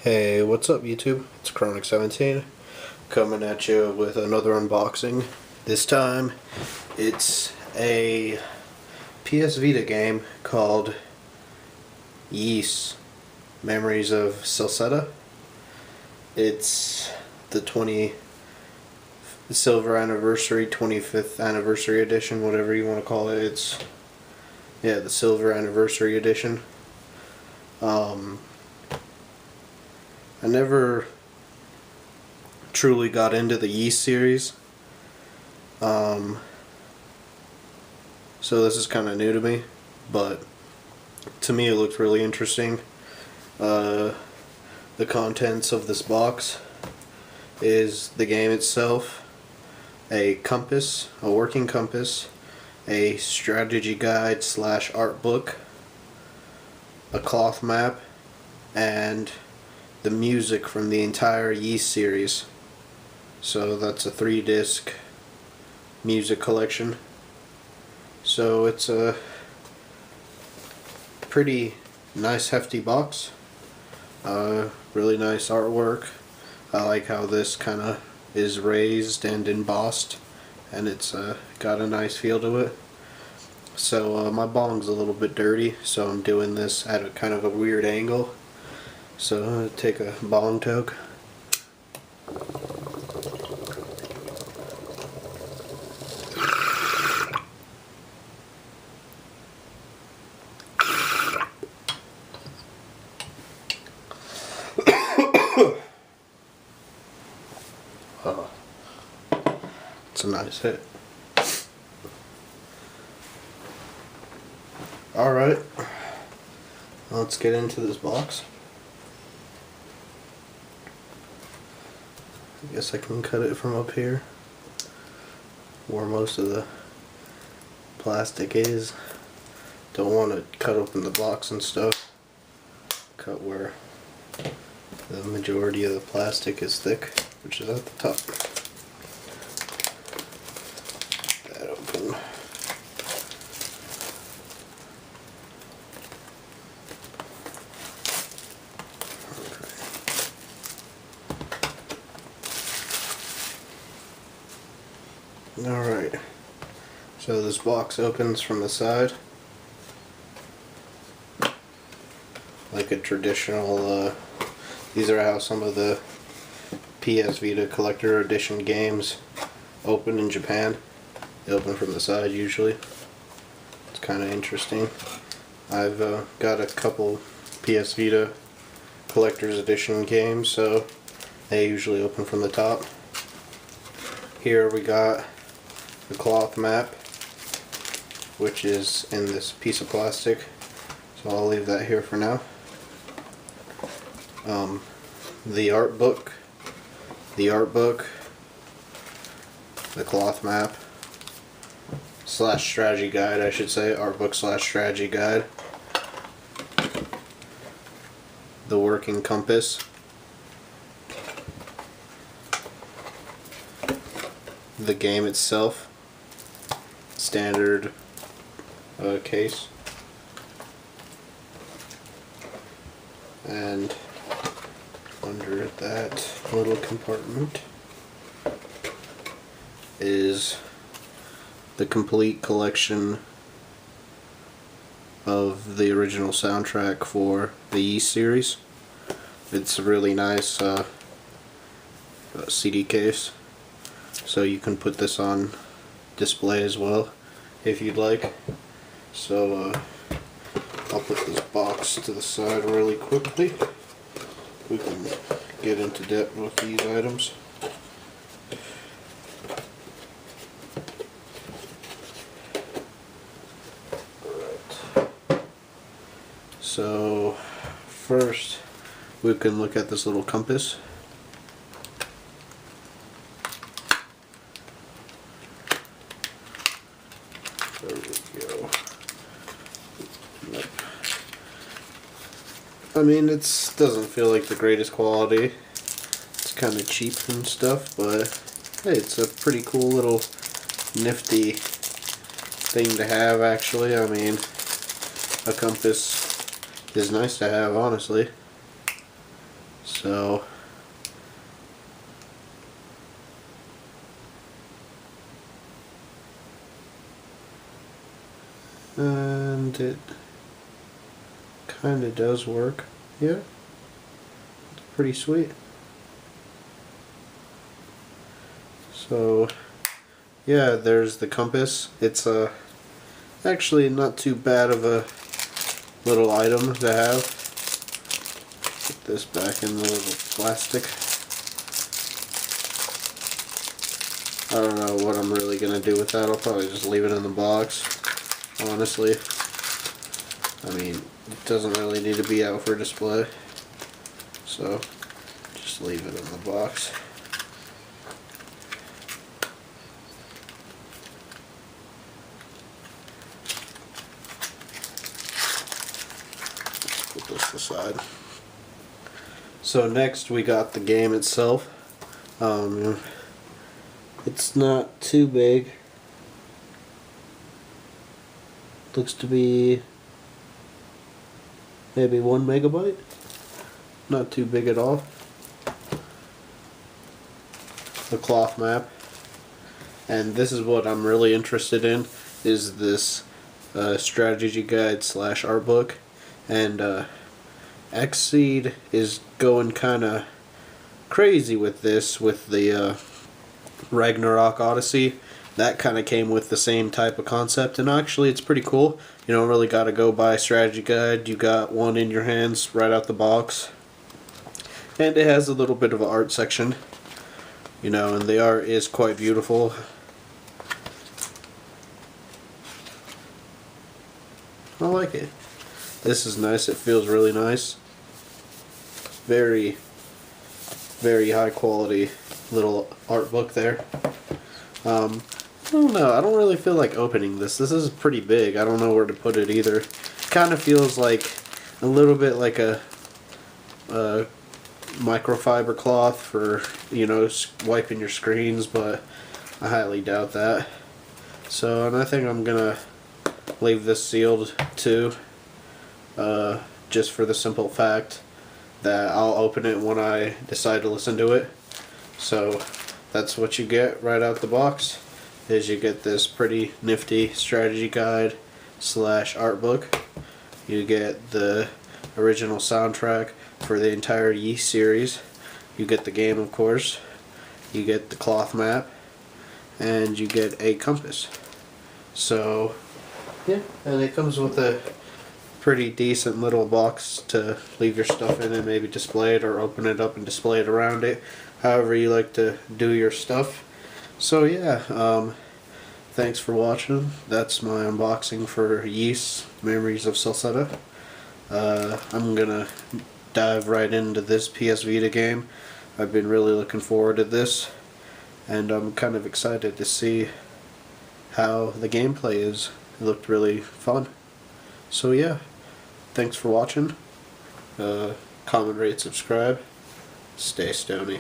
Hey, what's up YouTube? It's Chronic17 coming at you with another unboxing. This time it's a PS Vita game called Ys Memories of Celceta. It's the Silver Anniversary, 25th Anniversary Edition, whatever you want to call it. It's, yeah, the Silver Anniversary Edition. I never truly got into the Ys series, so this is kind of new to me, but to me it looked really interesting. The contents of this box is the game itself, a compass, a working compass, a strategy guide / art book, a cloth map, and the music from the entire Ys series. So that's a 3-disc music collection. So it's a pretty nice hefty box. Really nice artwork. I like how this kind of is raised and embossed, and it's got a nice feel to it. So my bong's a little bit dirty, so I'm doing this at a kind of a weird angle. So I'm going to take a bong toke. It's a nice hit. Alright, let's get into this box. I guess I can cut it from up here, where most of the plastic is. Don't want to cut open the box and stuff. Cut where the majority of the plastic is thick, which is at the top. That open. Alright, so this box opens from the side like a traditional, these are how some of the PS Vita Collector Edition games open in Japan. They open from the side usually. It's kind of interesting. I've got a couple PS Vita Collector's Edition games, so they usually open from the top. Here we got the cloth map, which is in this piece of plastic, so I'll leave that here for now. The art book, the cloth map / strategy guide, I should say, art book / strategy guide, the working compass, the game itself, standard case, and under that little compartment is the complete collection of the original soundtrack for the Ys series. It's a really nice CD case, so you can put this on display as well if you'd like. So I'll put this box to the side really quickly. We can get into depth with these items. Alright. So first we can look at this little compass. There we go. Yep. I mean, it doesn't feel like the greatest quality. It's kind of cheap and stuff, but hey, it's a pretty cool little nifty thing to have, actually. I mean, a compass is nice to have, honestly. So and it kind of does work. Yeah, it's pretty sweet. So yeah, there's the compass. It's actually not too bad of a little item to have. Put this back in the little plastic. I don't know what I'm really gonna do with that. I'll probably just leave it in the box, honestly. I mean, it doesn't really need to be out for display, so just leave it in the box. Put this aside. So next we got the game itself. It's not too big. Looks to be maybe 1 megabyte. Not too big at all. The cloth map. And this is what I'm really interested in, is this strategy guide / art book. And Xseed is going kind of crazy with this, with the Ragnarok Odyssey. That kind of came with the same type of concept, and actually it's pretty cool. You don't really got to go buy a strategy guide. You got one in your hands right out the box. And it has a little bit of an art section, you know, and the art is quite beautiful. I like it. This is nice. It feels really nice. Very, very high quality little art book there. I don't know. I don't really feel like opening this. This is pretty big. I don't know where to put it either. Kind of feels like a little bit like a microfiber cloth for, you know, wiping your screens, but I highly doubt that. So, and I think I'm gonna leave this sealed too, just for the simple fact that I'll open it when I decide to listen to it. So that's what you get right out the box, is you get this pretty nifty strategy guide / art book. You get the original soundtrack for the entire Yeast series. You get the game, of course. You get the cloth map, and you get a compass. So yeah, and it comes with a pretty decent little box to leave your stuff in and maybe display it, or open it up and display it around it, however you like to do your stuff. So yeah, thanks for watching. That's my unboxing for Yeast Memories of Celceta. I'm gonna dive right into this PS Vita game. I've been really looking forward to this, and I'm kind of excited to see how the gameplay is. It looked really fun. So yeah, thanks for watching. Comment, rate, subscribe. Stay stony.